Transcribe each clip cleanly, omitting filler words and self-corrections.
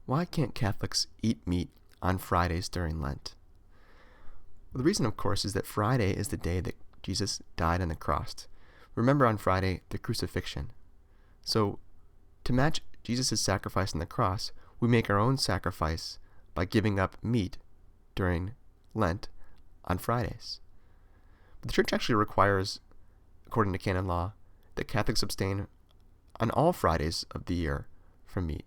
Why can't Catholics eat meat on Fridays during Lent? Well, the reason, of course, is that Friday is the day that Jesus died on the cross. Remember on Friday, the crucifixion. So, to match Jesus' sacrifice on the cross, we make our own sacrifice by giving up meat during Lent on Fridays. But the Church actually requires, according to canon law, that Catholics abstain on all Fridays of the year from meat.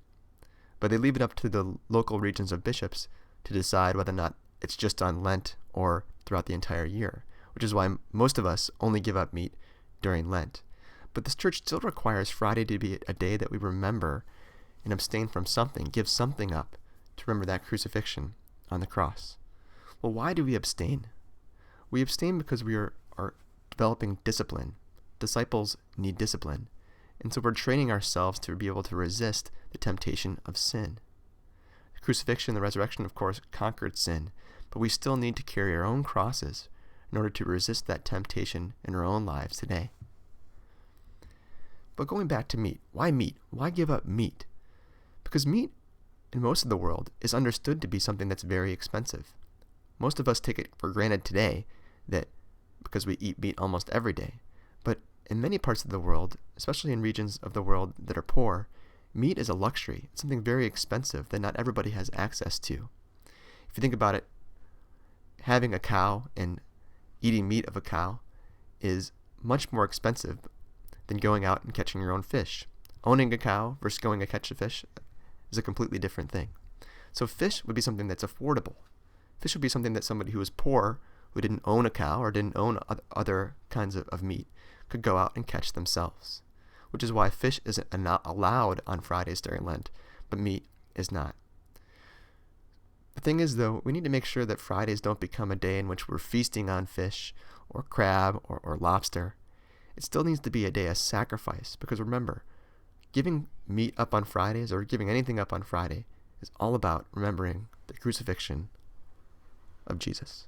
But they leave it up to the local regions of bishops to decide whether or not it's just on Lent or throughout the entire year, which is why most of us only give up meat during Lent. But this Church still requires Friday to be a day that we remember and abstain from something, give something up to remember that crucifixion on the cross. Well, why do we abstain? We abstain because we are developing discipline. Disciples need discipline. And so we're training ourselves to be able to resist the temptation of sin. The crucifixion, the resurrection, of course, conquered sin, but we still need to carry our own crosses in order to resist that temptation in our own lives today. But going back to meat, why meat? Why give up meat? Because meat, in most of the world, is understood to be something that's very expensive. Most of us take it for granted today that because we eat meat almost every day. But in many parts of the world, especially in regions of the world that are poor, meat is a luxury. It's something very expensive that not everybody has access to. If you think about it, having a cow and eating meat of a cow is much more expensive than going out and catching your own fish. Owning a cow versus going to catch a fish is a completely different thing. So fish would be something that's affordable. Fish would be something that somebody who was poor, who didn't own a cow or didn't own other kinds of meat, could go out and catch themselves, which is why fish is not allowed on Fridays during Lent, but meat is not. The thing is, though, we need to make sure that Fridays don't become a day in which we're feasting on fish or crab or lobster. It still needs to be a day of sacrifice, because remember, giving meat up on Fridays or giving anything up on Friday is all about remembering the crucifixion of Jesus.